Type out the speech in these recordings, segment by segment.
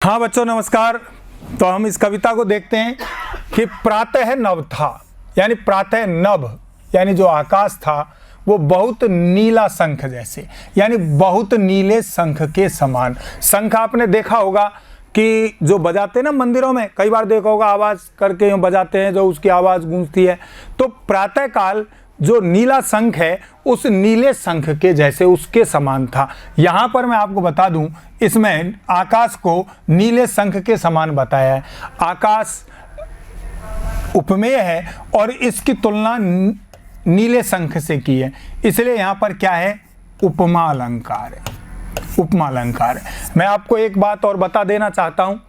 हाँ बच्चों नमस्कार। तो हम इस कविता को देखते हैं कि प्रातः नभ था, यानी प्रातः नभ यानी जो आकाश था वो बहुत नीला शंख जैसे, यानी बहुत नीले शंख के समान। शंख आपने देखा होगा कि जो बजाते हैं ना मंदिरों में, कई बार देखा होगा आवाज़ करके यूँ बजाते हैं, जो उसकी आवाज़ गूंजती है। तो प्रातः काल जो नीला शंख है उस नीले शंख के जैसे, उसके समान था। यहाँ पर मैं आपको बता दूं, इसमें आकाश को नीले शंख के समान बताया है। आकाश उपमेय है और इसकी तुलना नीले शंख से की है, इसलिए यहाँ पर क्या है, उपमा अलंकार है। उपमा अलंकार है। मैं आपको एक बात और बता देना चाहता हूँ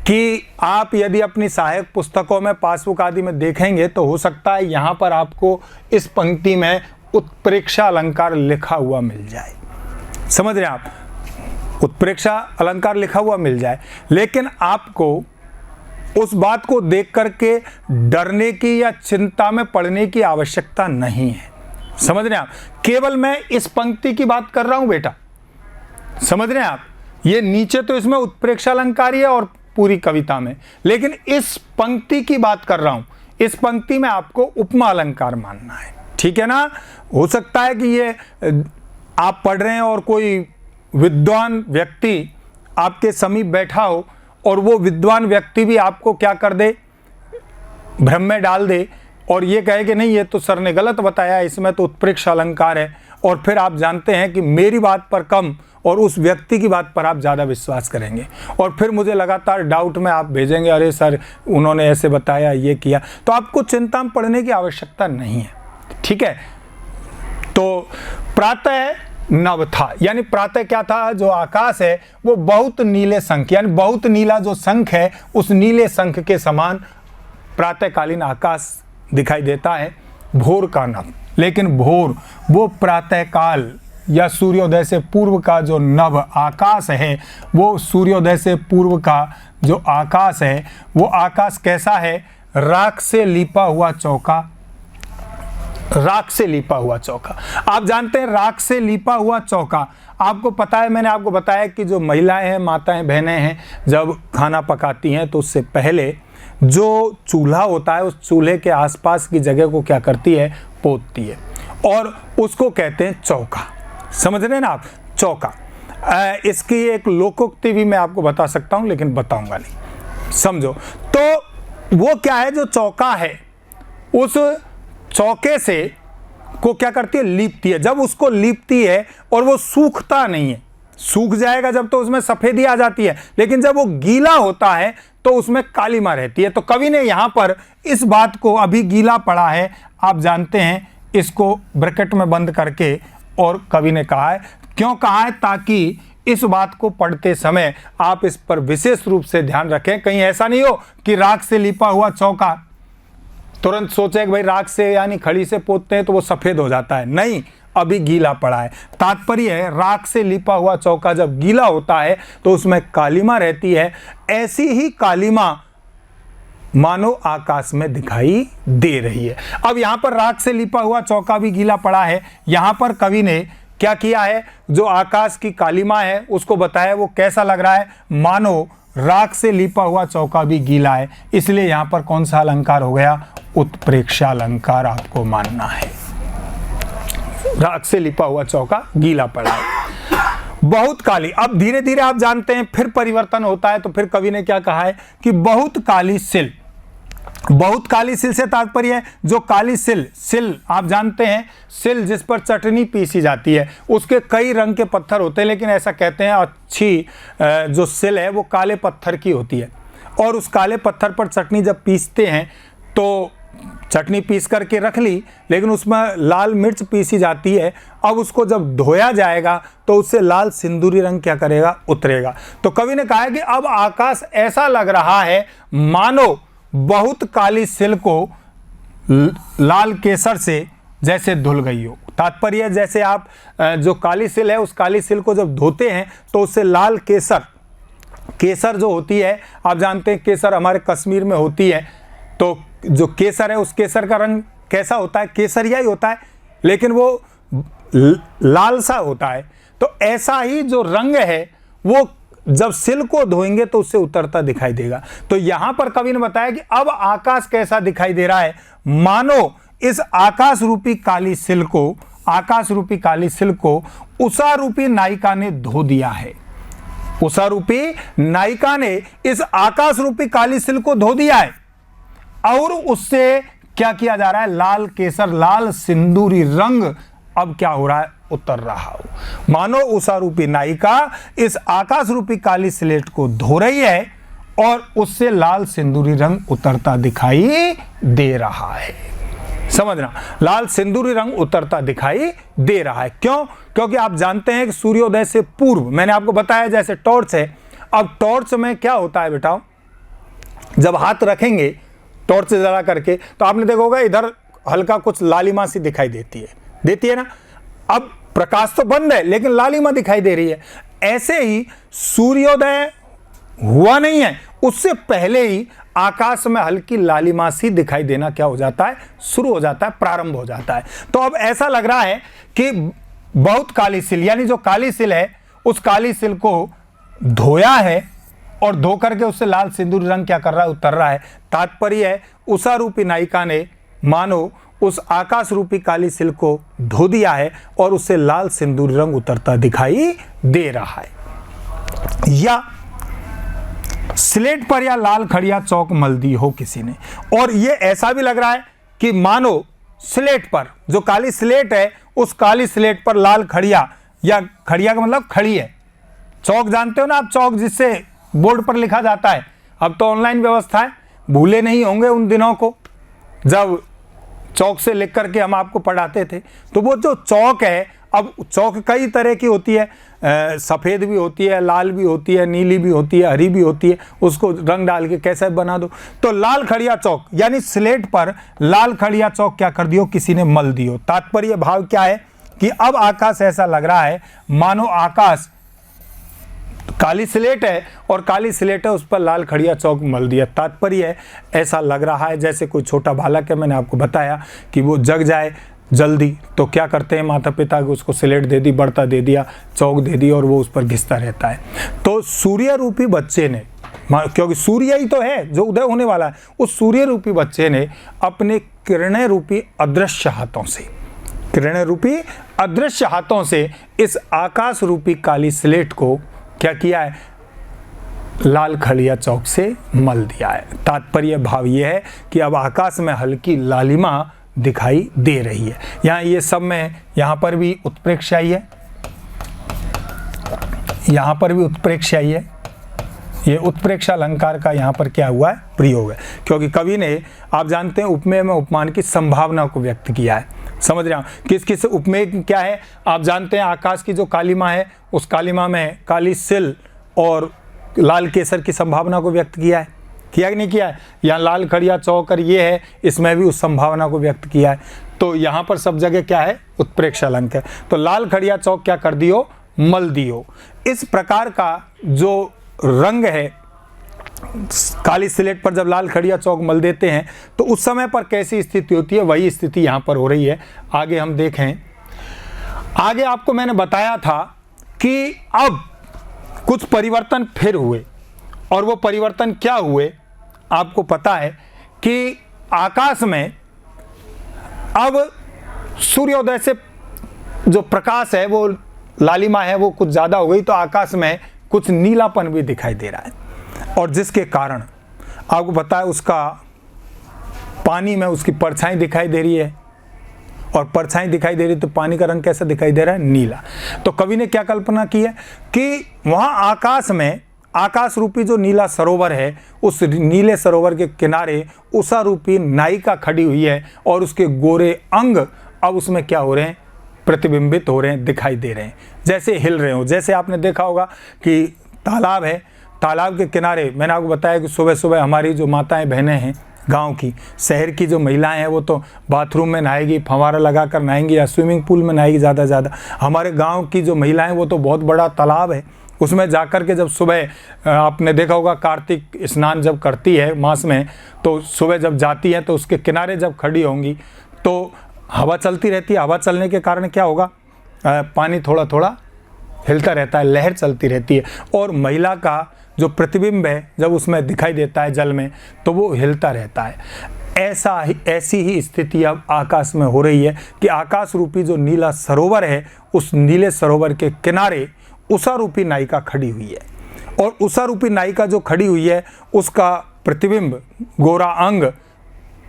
कि आप यदि अपनी सहायक पुस्तकों में, पासबुक आदि में देखेंगे तो हो सकता है यहाँ पर आपको इस पंक्ति में उत्प्रेक्षा अलंकार लिखा हुआ मिल जाए। समझ रहे हैं आप, उत्प्रेक्षा अलंकार लिखा हुआ मिल जाए, लेकिन आपको उस बात को देख करके डरने की या चिंता में पड़ने की आवश्यकता नहीं है। समझ रहे हैं आप, केवल मैं इस पंक्ति की बात कर रहा हूं बेटा, समझ रहे हैं आप। ये नीचे तो इसमें उत्प्रेक्षा अलंकार ही है और पूरी कविता में, लेकिन इस पंक्ति की बात कर रहा हूं। इस पंक्ति में आपको उपमा अलंकार मानना है, ठीक है ना। हो सकता है कि ये आप पढ़ रहे हैं और कोई विद्वान व्यक्ति आपके समीप बैठा हो और वो विद्वान व्यक्ति भी आपको क्या कर दे, भ्रम में डाल दे और ये कहे कि नहीं ये तो सर ने गलत बताया, इसमें तो उत्प्रेक्षा अलंकार है, और फिर आप जानते हैं कि मेरी बात पर कम और उस व्यक्ति की बात पर आप ज़्यादा विश्वास करेंगे और फिर मुझे लगातार डाउट में आप भेजेंगे, अरे सर उन्होंने ऐसे बताया, ये किया। तो आपको चिंता में पड़ने की आवश्यकता नहीं है, ठीक है। तो प्रातः नभ था, यानी प्रातः क्या था, जो आकाश है वो बहुत नीले शंख, यानी बहुत नीला जो शंख है उस नीले शंख के समान प्रातःकालीन आकाश दिखाई देता है। भोर का नभ, लेकिन भोर वो प्रातः काल या सूर्योदय से पूर्व का जो नभ आकाश है, वो सूर्योदय से पूर्व का जो आकाश है वो आकाश कैसा है, राख से लिपा हुआ चौका। राख से लिपा हुआ चौका, आप जानते हैं राख से लिपा हुआ चौका, आपको पता है, मैंने आपको बताया कि जो महिलाएं हैं, माताएं, बहनें हैं, जब खाना पकाती हैं तो उससे पहले जो चूल्हा होता है उस चूल्हे के आसपास की जगह को क्या करती है, पोतती है, और उसको कहते हैं चौका। समझ रहे हैं ना आप, चौका। इसकी एक लोकोक्ति भी मैं आपको बता सकता हूं, लेकिन बताऊंगा नहीं, समझो। तो वो क्या है, जो चौका है उस चौके से को क्या करती है, लीपती है। जब उसको लीपती है और वो सूखता नहीं है, सूख जाएगा जब तो उसमें सफेदी आ जाती है, लेकिन जब वो गीला होता है तो उसमें कालिमा रहती है। तो कवि ने यहां पर इस बात को, अभी गीला पड़ा है आप जानते हैं, इसको ब्रैकेट में बंद करके, और कवि ने कहा है, क्यों कहा है, ताकि इस बात को पढ़ते समय आप इस पर विशेष रूप से ध्यान रखें। कहीं ऐसा नहीं हो कि राख से लिपा हुआ चौका तुरंत सोचे कि भाई राख से यानी खड़ी से पोतते हैं तो वो सफेद हो जाता है, नहीं, अभी गीला पड़ा है। तात्पर्य है राख से लिपा हुआ चौका जब गीला होता है तो उसमें कालिमा रहती है। ऐसी ही कालिमा मानो आकाश में दिखाई दे रही है। अब यहाँ पर राख से लिपा हुआ चौका भी गीला पड़ा है, यहाँ पर कवि ने क्या किया है, जो आकाश की कालिमा है उसको बताया वो कैसा लग रहा है, मानो राख से लिपा हुआ चौका भी गीला है। इसलिए यहाँ पर कौन सा अलंकार हो गया, उत्प्रेक्षा अलंकार आपको मानना है। राख से लिपा हुआ चौका गीला पड़ा है, बहुत काली। अब धीरे धीरे आप जानते हैं फिर परिवर्तन होता है, तो फिर कवि ने क्या कहा है कि बहुत काली सिल। बहुत काली सिल से तात्पर्य है जो काली सिल, सिल आप जानते हैं, सिल जिस पर चटनी पीसी जाती है, उसके कई रंग के पत्थर होते हैं, लेकिन ऐसा कहते हैं अच्छी जो सिल है वो काले पत्थर की होती है, और उस काले पत्थर पर चटनी जब पीसते हैं तो चटनी पीस करके रख ली, लेकिन उसमें लाल मिर्च पीसी जाती है। अब उसको जब धोया जाएगा तो उससे लाल सिंदूरी रंग क्या करेगा, उतरेगा। तो कवि ने कहा है कि अब आकाश ऐसा लग रहा है मानो बहुत काली सिल को लाल केसर से जैसे धुल गई हो। तात्पर्य जैसे आप जो काली सिल है उस काली सिल को जब धोते हैं तो उससे लाल केसर, केसर जो होती है आप जानते हैं केसर हमारे कश्मीर में होती है, तो जो केसर है उस केसर का रंग कैसा होता है, केसरिया ही होता है, लेकिन वो लाल सा होता है। तो ऐसा ही जो रंग है वो जब सिल को धोएंगे तो उससे उतरता दिखाई देगा। तो यहां पर कवि ने बताया कि अब आकाश कैसा दिखाई दे रहा है, मानो इस आकाश रूपी काली सिल को, आकाश रूपी काली सिल को उषा रूपी नायिका ने धो दिया है। उषा रूपी नायिका ने इस आकाश रूपी काली सिल को धो दिया है और उससे क्या किया जा रहा है, लाल केसर, लाल सिंदूरी रंग अब क्या हो रहा है, उतर रहा हो। मानो उषा रूपी नायिका इस आकाश रूपी काली स्लेट को धो रही है और उससे लाल सिंदूरी रंग उतरता दिखाई दे रहा है। समझना, लाल सिंदूरी रंग उतरता दिखाई दे रहा है। क्यों? क्योंकि आप जानते हैं कि सूर्योदय से पूर्व, मैंने आपको बताया जैसे टॉर्च है, अब टॉर्च में क्या होता है बेटा, जब हाथ रखेंगे टॉर्च से जला करके तो आपने देखा होगा इधर हल्का कुछ लालिमा सी दिखाई देती है ना। अब प्रकाश तो बंद है लेकिन लालिमा दिखाई दे रही है। ऐसे ही सूर्योदय हुआ नहीं है, उससे पहले ही आकाश में हल्की लालिमा सी दिखाई देना क्या हो जाता है, शुरू हो जाता है, प्रारंभ हो जाता है। तो अब ऐसा लग रहा है कि बहुत काली सिल, यानी जो काली सिल है उस काली सिल को धोया है और धो करके उससे लाल सिंदूर रंग क्या कर रहा है, उतर रहा है। तात्पर्य है उषा रूपी नायिका ने मानो उस आकाश रूपी काली सिल को धो दिया है और उससे लाल सिंदूर रंग उतरता दिखाई दे रहा है। या स्लेट पर या लाल खड़िया चौक मल दी हो किसी ने, और ये ऐसा भी लग रहा है कि मानो स्लेट पर, जो काली स्लेट है उस काली स्लेट पर लाल खड़िया, या खड़िया का मतलब खड़ी है, चौक जानते हो ना आप, चौक जिससे बोर्ड पर लिखा जाता है। अब तो ऑनलाइन व्यवस्था है, भूले नहीं होंगे उन दिनों को जब चौक से लिख करके हम आपको पढ़ाते थे। तो वो जो चौक है, अब चौक कई तरह की होती है, सफ़ेद भी होती है, लाल भी होती है, नीली भी होती है, हरी भी होती है, उसको रंग डाल के कैसे बना दो। तो लाल खड़िया चौक यानी स्लेट पर लाल खड़िया चौक क्या कर दियो, किसी ने मल दियो। तात्पर्य भाव क्या है कि अब आकाश ऐसा लग रहा है मानो आकाश काली स्लेट है और काली स्लेट है उस पर लाल खड़िया चौक मल दिया। तात्पर्य है ऐसा लग रहा है जैसे कोई छोटा बालक है, मैंने आपको बताया कि वो जग जाए जल्दी तो क्या करते हैं माता पिता को, उसको स्लेट दे दी, बढ़ता दे दिया, चौक दे दी और वो उस पर घिसता रहता है। तो सूर्य रूपी बच्चे ने, क्योंकि सूर्य ही तो है जो उदय होने वाला है, उस सूर्य रूपी बच्चे ने अपने किरणें रूपी अदृश्य हाथों से, किरणें रूपी अदृश्य हाथों से इस आकाश रूपी काली स्लेट को क्या किया है, लाल खड़िया चौक से मल दिया है। तात्पर्य भाव ये है कि अब आकाश में हल्की लालिमा दिखाई दे रही है। यहाँ ये सब में, यहाँ पर भी उत्प्रेक्षा ही है, यहाँ पर भी उत्प्रेक्षा ही है। ये उत्प्रेक्षा अलंकार का यहाँ पर क्या हुआ है, प्रयोग है, क्योंकि कवि ने, आप जानते हैं, उपमेय में उपमान की संभावना को व्यक्त किया है। समझ रहे हो किस किस उपमेय क्या है, आप जानते हैं आकाश की जो कालिमा है उस कालिमा में काली सिल और लाल केसर की संभावना को व्यक्त किया है, किया कि नहीं किया है। यहाँ लाल खड़िया चौक ये है, इसमें भी उस संभावना को व्यक्त किया है। तो यहाँ पर सब जगह क्या है, उत्प्रेक्षा अलंकार। तो लाल खड़िया चौक क्या कर दियो, मल दियो। इस प्रकार का जो रंग है काली स्लेट पर जब लाल खड़िया चौक मल देते हैं तो उस समय पर कैसी स्थिति होती है, वही स्थिति यहाँ पर हो रही है। आगे हम देखें, आगे आपको मैंने बताया था कि अब कुछ परिवर्तन फिर हुए, और वो परिवर्तन क्या हुए आपको पता है कि आकाश में अब सूर्योदय से जो प्रकाश है वो लालिमा है वो कुछ ज़्यादा हो गई, तो आकाश में कुछ नीलापन भी दिखाई दे रहा है, और जिसके कारण आपको पता है उसका पानी में उसकी परछाई दिखाई दे रही है, और परछाई दिखाई दे रही तो पानी का रंग कैसा दिखाई दे रहा है, नीला। तो कवि ने क्या कल्पना की है कि वहाँ आकाश में, आकाश रूपी जो नीला सरोवर है, उस नीले सरोवर के किनारे उषा रूपी नायिका खड़ी हुई है और उसके गोरे अंग अब उसमें क्या हो रहे हैं, प्रतिबिंबित हो रहे हैं, दिखाई दे रहे हैं, जैसे हिल रहे हो। जैसे आपने देखा होगा कि तालाब है, तालाब के किनारे मैंने आपको बताया कि सुबह सुबह हमारी जो माताएं बहनें हैं गांव की, शहर की जो महिलाएं हैं वो तो बाथरूम में नहाएगी, फंवारा लगा कर नहाएंगी या स्विमिंग पूल में नहाएगी ज़्यादा से ज़्यादा। हमारे गांव की जो महिलाएं वो तो बहुत बड़ा तालाब है, उसमें जाकर के जब सुबह आपने देखा होगा कार्तिक स्नान जब करती है मास में, तो सुबह जब जाती है तो उसके किनारे जब खड़ी होंगी तो हवा चलती रहती है। हवा चलने के कारण क्या होगा, पानी थोड़ा थोड़ा हिलता रहता है, लहर चलती रहती है। और महिला का जो प्रतिबिंब है जब उसमें दिखाई देता है जल में तो वो हिलता रहता है। ऐसी ही स्थिति अब आकाश में हो रही है कि आकाश रूपी जो नीला सरोवर है, उस नीले सरोवर के किनारे उषा रूपी नायिका खड़ी हुई है। और उषा रूपी नायिका जो खड़ी हुई है उसका प्रतिबिंब, गोरा अंग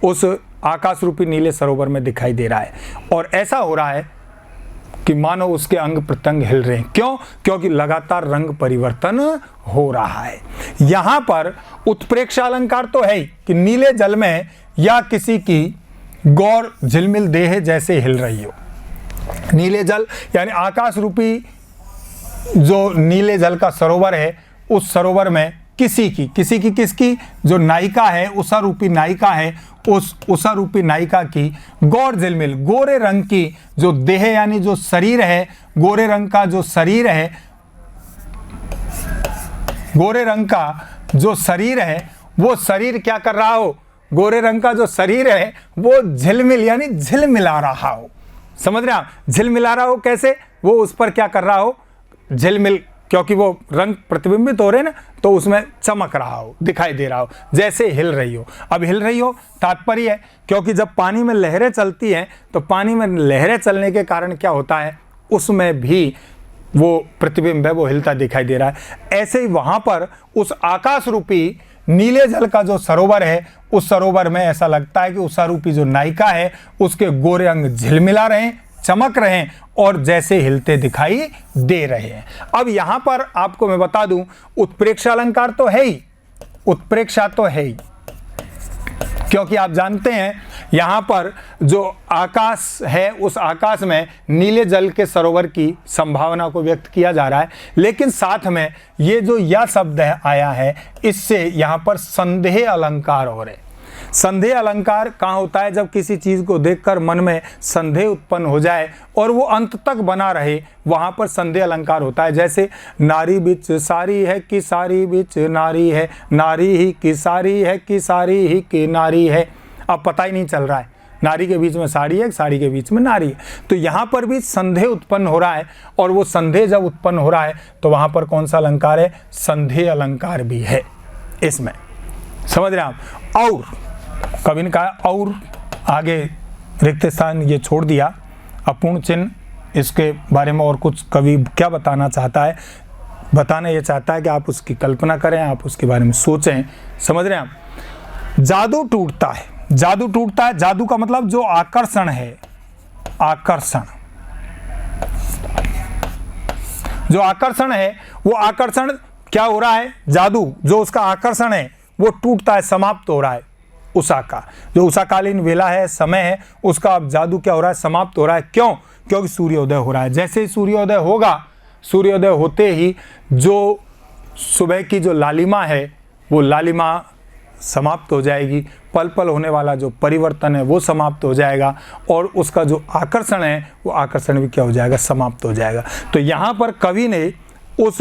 उस आकाश रूपी नीले सरोवर में दिखाई दे रहा है। और ऐसा हो रहा है कि मानो उसके अंग प्रत्यंग हिल रहे हैं। क्यों? क्योंकि लगातार रंग परिवर्तन हो रहा है। यहाँ पर उत्प्रेक्षा अलंकार तो है ही कि नीले जल में या किसी की गौर झिलमिल देह जैसे हिल रही हो। नीले जल यानी आकाश रूपी जो नीले जल का सरोवर है, उस सरोवर में किसकी जो नायिका है, उषा रूपी नायिका है, उस उषा रूपी नायिका की गौर झिलमिल, गोरे रंग की जो देह यानी जो शरीर है, गोरे रंग का जो शरीर है, गोरे रंग का जो शरीर है, वो शरीर क्या कर रहा हो? गोरे रंग का जो शरीर है वो झिलमिल यानी झिलमिला रहा हो। समझ रहे हैं आप? झिलमिला रहा हो कैसे? वो उस पर क्या कर रहा हो? झिलमिल, क्योंकि वो रंग प्रतिबिंबित हो रहे हैं ना, तो उसमें चमक रहा हो, दिखाई दे रहा हो, जैसे हिल रही हो। अब हिल रही हो तात्पर्य है क्योंकि जब पानी में लहरें चलती हैं तो पानी में लहरें चलने के कारण क्या होता है, उसमें भी वो प्रतिबिंब है वो हिलता दिखाई दे रहा है। ऐसे ही वहाँ पर उस आकाश रूपी नीले जल का जो सरोवर है, उस सरोवर में ऐसा लगता है कि उषा रूपी जो नायिका है उसके गोरे अंग झिलमिला रहे हैं, चमक रहे हैं और जैसे हिलते दिखाई दे रहे हैं। अब यहाँ पर आपको मैं बता दूं, उत्प्रेक्षा अलंकार तो है ही, उत्प्रेक्षा तो है ही, क्योंकि आप जानते हैं यहाँ पर जो आकाश है उस आकाश में नीले जल के सरोवर की संभावना को व्यक्त किया जा रहा है। लेकिन साथ में ये जो या शब्द आया है, इससे यहाँ पर संदेह अलंकार हो रहे। संदेह अलंकार कहाँ होता है? जब किसी चीज़ को देखकर मन में संदेह उत्पन्न हो जाए और वो अंत तक बना रहे, वहाँ पर संदेह अलंकार होता है। जैसे नारी बिच सारी है कि सारी बिच नारी है, नारी ही की सारी है कि सारी ही की नारी है। अब पता ही नहीं चल रहा है नारी के बीच में साड़ी है, साड़ी के बीच में नारी है। तो यहाँ पर भी संदेह उत्पन्न हो रहा है और वो संदेह जब उत्पन्न हो रहा है तो वहाँ पर कौन सा अलंकार है? संदेह अलंकार भी है इसमें। समझ रहे हैं आप? और कवि ने कहा और आगे रिक्त स्थान ये छोड़ दिया, अपूर्ण चिन्ह, इसके बारे में और कुछ कवि क्या बताना चाहता है? बताना ये चाहता है कि आप उसकी कल्पना करें, आप उसके बारे में सोचें। समझ रहे हैं आप? जादू टूटता है, जादू टूटता है। जादू का मतलब जो आकर्षण है, आकर्षण, जो आकर्षण है वो आकर्षण क्या हो रहा है? जादू जो उसका आकर्षण है वो टूटता है, समाप्त हो रहा है। उषा का जो उषाकालीन वेला है, समय है, उसका अब जादू क्या हो रहा है? समाप्त हो रहा है। क्यों? क्योंकि सूर्योदय हो रहा है। जैसे ही सूर्योदय होगा, सूर्योदय होते ही जो सुबह की जो लालिमा है वो लालिमा समाप्त हो जाएगी, पल पल होने वाला जो परिवर्तन है वो समाप्त हो जाएगा और उसका जो आकर्षण है वो आकर्षण भी क्या हो जाएगा? समाप्त हो जाएगा। तो यहाँ पर कवि ने उस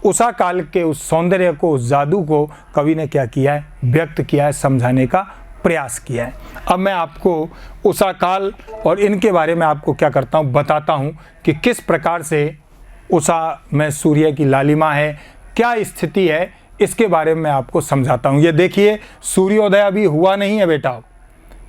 उषा काल के उस सौंदर्य को, उस जादू को कवि ने क्या किया है? व्यक्त किया है, समझाने का प्रयास किया है। अब मैं आपको उषा काल और इनके बारे में आपको क्या करता हूँ, बताता हूँ कि किस प्रकार से उषा में सूर्य की लालिमा है, क्या स्थिति है, इसके बारे में आपको समझाता हूँ। ये देखिए, सूर्योदय अभी हुआ नहीं है बेटा,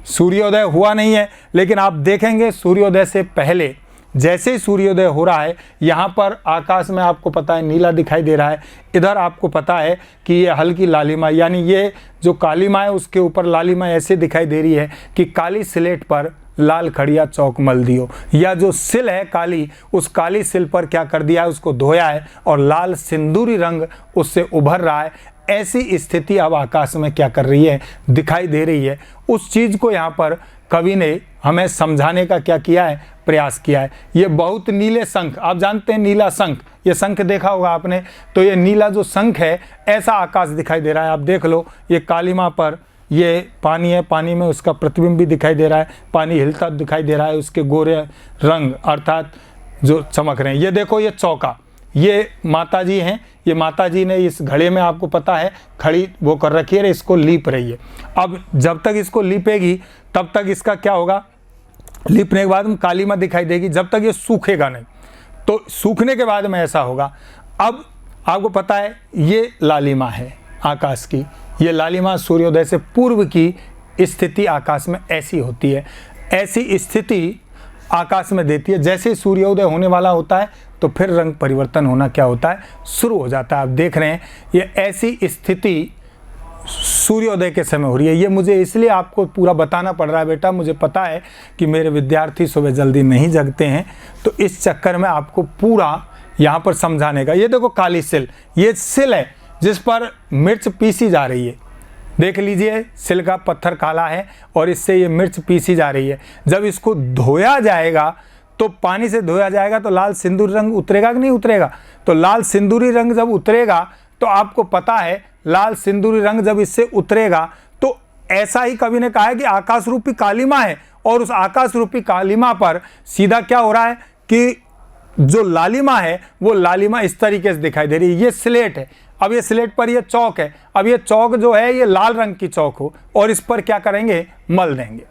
सूर्योदय हुआ नहीं है, लेकिन आप देखेंगे सूर्योदय से पहले जैसे ही सूर्योदय हो रहा है, यहाँ पर आकाश में आपको पता है नीला दिखाई दे रहा है, इधर आपको पता है कि ये हल्की लालिमा, यानी ये जो कालीमा है उसके ऊपर लालिमा ऐसे दिखाई दे रही है कि काली स्लेट पर लाल खड़िया चौक मल दियो, या जो सिल है काली, उस काली सिल पर क्या कर दिया है? उसको धोया है और लाल सिंदूरी रंग उससे उभर रहा है। ऐसी स्थिति अब आकाश में क्या कर रही है? दिखाई दे रही है। उस चीज़ को यहाँ पर कवि ने हमें समझाने का क्या किया है? प्रयास किया है। ये बहुत नीले शंख, आप जानते हैं नीला शंख, ये शंख देखा होगा आपने, तो ये नीला जो शंख है ऐसा आकाश दिखाई दे रहा है। आप देख लो, ये कालीमा पर ये पानी है, पानी में उसका प्रतिबिंब भी दिखाई दे रहा है, पानी हिलता दिखाई दे रहा है, उसके गोरे रंग अर्थात जो चमक रहे हैं। ये देखो, ये चौका, ये माता जी हैं, ये माता जी ने इस घड़े में आपको पता है खड़ी वो कर रखी है, इसको लीप रही है। अब जब तक इसको लीपेगी तब तक इसका क्या होगा? लीपने के बाद कालीमा दिखाई देगी, जब तक ये सूखेगा नहीं। तो सूखने के बाद में ऐसा होगा। अब आपको पता है ये लालिमा है आकाश की, ये लालिमा सूर्योदय से पूर्व की स्थिति आकाश में ऐसी होती है, ऐसी स्थिति आकाश में देती है। जैसे ही सूर्योदय होने वाला होता है तो फिर रंग परिवर्तन होना क्या होता है, शुरू हो जाता है। आप देख रहे हैं ये ऐसी स्थिति सूर्योदय के समय हो रही है। ये मुझे इसलिए आपको पूरा बताना पड़ रहा है बेटा, मुझे पता है कि मेरे विद्यार्थी सुबह जल्दी नहीं जगते हैं, तो इस चक्कर में आपको पूरा यहाँ पर समझाने का। ये देखो काली सिल, ये सिल है जिस पर मिर्च पीसी जा रही है। देख लीजिए सिल का पत्थर काला है और इससे ये मिर्च पीसी जा रही है। जब इसको धोया जाएगा तो पानी से धोया जाएगा तो लाल सिंदूरी रंग उतरेगा कि नहीं उतरेगा? तो लाल सिंदूरी रंग जब उतरेगा तो आपको पता है लाल सिंदूरी रंग जब इससे उतरेगा तो ऐसा ही कवि ने कहा है कि आकाश रूपी कालिमा है, और उस आकाश रूपी कालिमा पर सीधा क्या हो रहा है कि जो लालिमा है वो लालिमा इस तरीके से दिखाई दे रही है। ये स्लेट है, अब ये स्लेट पर ये चौक है, अब ये चौक जो है ये लाल रंग की चौक हो और इस पर क्या करेंगे, मल देंगे।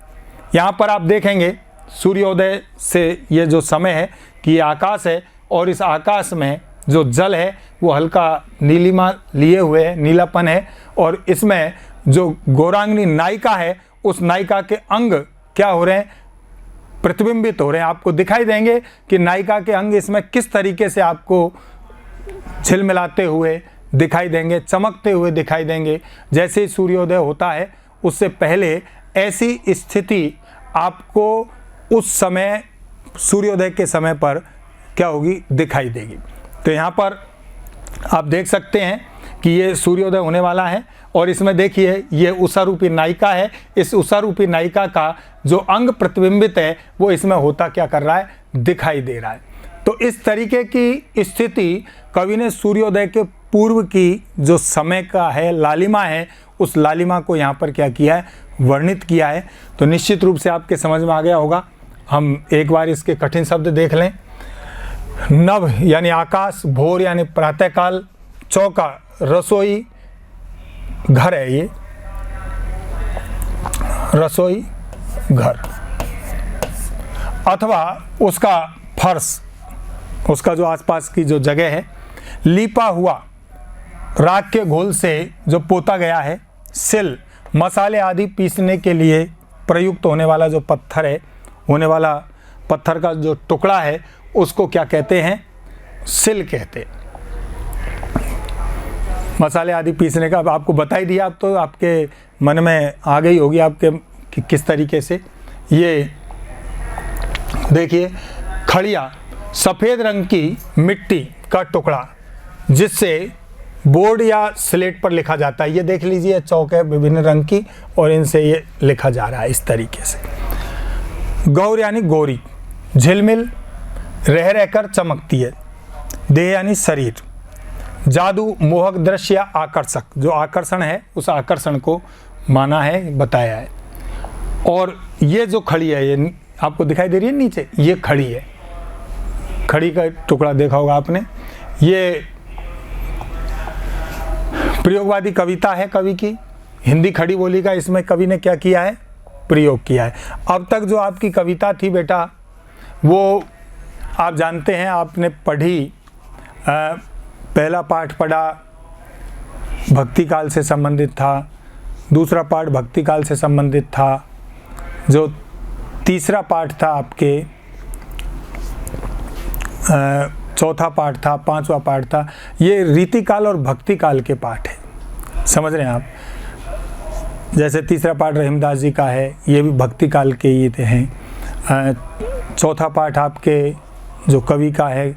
यहाँ पर आप देखेंगे सूर्योदय से ये जो समय है कि ये आकाश है और इस आकाश में जो जल है वो हल्का नीलिमा लिए हुए है, नीलापन है, और इसमें जो गौरांगनी नायिका है उस नायिका के अंग क्या हो रहे हैं, प्रतिबिंबित हो रहे हैं। आपको दिखाई देंगे कि नायिका के अंग इसमें किस तरीके से आपको झिलमिलाते हुए दिखाई देंगे, चमकते हुए दिखाई देंगे। जैसे ही सूर्योदय होता है उससे पहले ऐसी स्थिति आपको उस समय सूर्योदय के समय पर क्या होगी, दिखाई देगी। तो यहाँ पर आप देख सकते हैं कि ये सूर्योदय होने वाला है और इसमें देखिए ये उषा रूपी नायिका है। इस उषा रूपी नायिका का जो अंग प्रतिबिंबित है वो इसमें होता क्या कर रहा है, दिखाई दे रहा है। तो इस तरीके की स्थिति कवि ने सूर्योदय के पूर्व की जो समय का है लालिमा है, उस लालिमा को यहाँ पर क्या किया है, वर्णित किया है। तो निश्चित रूप से आपके समझ में आ गया होगा। हम एक बार इसके कठिन शब्द देख लें। नभ यानी आकाश, भोर यानी प्रातःकाल, चौका रसोई घर है, ये रसोई घर, अथवा उसका फर्श, उसका जो आसपास की जो जगह है, लीपा हुआ राख के घोल से जो पोता गया है, सिल मसाले आदि पीसने के लिए प्रयुक्त होने वाला जो पत्थर है, होने वाला पत्थर का जो टुकड़ा है उसको क्या कहते हैं, सिल कहते हैं। मसाले आदि पीसने का अब आपको बता ही दिया, अब तो आपके मन में आ गई होगी आपके कि किस तरीके से। ये देखिए खड़िया, सफ़ेद रंग की मिट्टी का टुकड़ा जिससे बोर्ड या स्लेट पर लिखा जाता है। ये देख लीजिए चौक है विभिन्न रंग की और इनसे ये लिखा जा रहा है इस तरीके से। गौर यानी गोरी, झिलमिल रह रहकर चमकती है। देह यानी शरीर, जादू मोहक दृश्य या आकर्षक, जो आकर्षण है उस आकर्षण को माना है, बताया है। और ये जो खड़ी है, ये आपको दिखाई दे रही है नीचे, ये खड़ी है, खड़ी का टुकड़ा देखा होगा आपने। ये प्रयोगवादी कविता है कवि की, हिंदी खड़ी बोली का इसमें कवि ने क्या किया है, प्रयोग किया है। अब तक जो आपकी कविता थी बेटा वो आप जानते हैं, आपने पढ़ी, पहला पाठ पढ़ा भक्ति काल से संबंधित था, दूसरा पाठ भक्ति काल से संबंधित था, जो तीसरा पाठ था आपके चौथा पाठ था, पांचवा पाठ था, ये रीतिकाल और भक्ति काल के पाठ है, समझ रहे हैं आप। जैसे तीसरा पाठ रहीमदास जी का है, ये भी भक्ति काल के ही हैं। चौथा पाठ आपके जो कवि का है,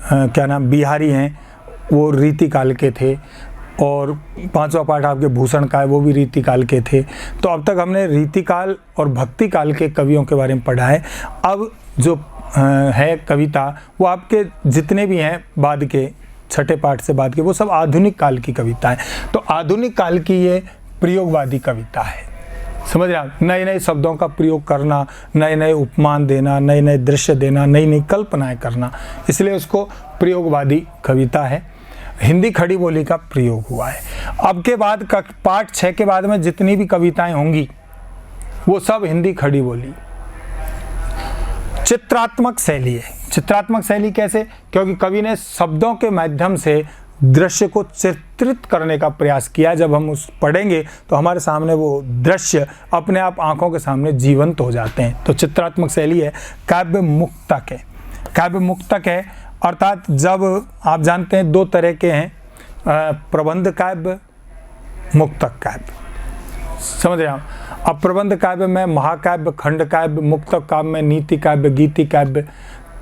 क्या नाम, बिहारी हैं, वो रीतिकाल के थे, और पांचवा पाठ आपके भूषण का है, वो भी रीतिकाल के थे। तो अब तक हमने रीतिकाल और भक्ति काल के कवियों के बारे में पढ़ा है। अब जो है कविता वो आपके जितने भी हैं बाद के, छठे पाठ से बाद के, वो सब आधुनिक काल की कविता है। तो आधुनिक काल की ये प्रयोगवादी कविता है, समझ रहे हैं। नए नए शब्दों का प्रयोग करना, नए नए उपमान देना, नए नए दृश्य देना, नई नई कल्पनाएं करना, इसलिए उसको प्रयोगवादी कविता है। हिंदी खड़ी बोली का प्रयोग हुआ है। अब के बाद का पाठ 6 के बाद में जितनी भी कविताएं होंगी वो सब हिंदी खड़ी बोली। चित्रात्मक शैली है। चित्रात्मक शैली कैसे? क्योंकि कवि ने शब्दों के माध्यम से दृश्य को चित्रित करने का प्रयास किया। जब हम उस पढ़ेंगे तो हमारे सामने वो दृश्य अपने आप आंखों के सामने जीवंत हो जाते हैं। तो चित्रात्मक शैली है। काव्य मुक्तक है। काव्य मुक्तक है अर्थात जब आप जानते हैं दो तरह के हैं, प्रबंध काव्य, मुक्तक काव्य, समझ रहे हैं। अब प्रबंध काव्य में महाकाव्य, खंड काव्य, मुक्तक काव्य में नीति काव्य, गीति काव्य।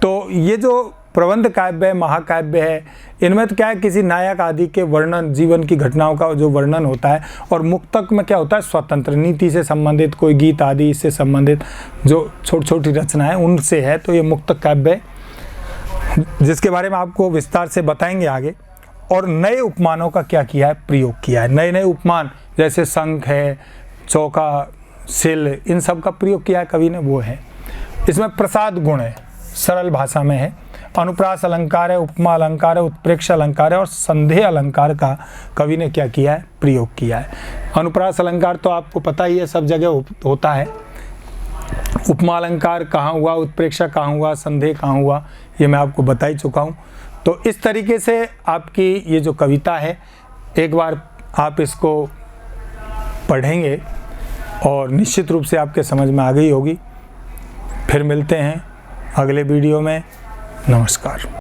तो ये जो प्रबंध काव्य है, महाकाव्य है, इनमें तो क्या है, किसी नायक आदि के वर्णन, जीवन की घटनाओं का जो वर्णन होता है। और मुक्तक में क्या होता है, स्वतंत्र, नीति से संबंधित, कोई गीत आदि से संबंधित जो छोटी छोटी रचनाएं उनसे है। तो ये मुक्तक काव्य है जिसके बारे में आपको विस्तार से बताएंगे आगे। और नए उपमानों का क्या किया है, प्रयोग किया है। नए नए उपमान जैसे शंख है, चौका, सिल, इन सब का प्रयोग किया है कवि ने, वो है। इसमें प्रसाद गुण है, सरल भाषा में है। अनुप्रास अलंकार है, उपमा अलंकार है, उत्प्रेक्ष अलंकार है और संदेह अलंकार का कवि ने क्या किया है, प्रयोग किया है। अनुप्रास अलंकार तो आपको पता ही है, सब जगह होता है। उपमा अलंकार कहाँ हुआ, उत्प्रेक्षा कहाँ हुआ, संदेह कहाँ हुआ, ये मैं आपको बता ही चुका हूँ। तो इस तरीके से आपकी ये जो कविता है, एक बार आप इसको पढ़ेंगे और निश्चित रूप से आपके समझ में आ गई होगी। फिर मिलते हैं अगले वीडियो में। नमस्कार।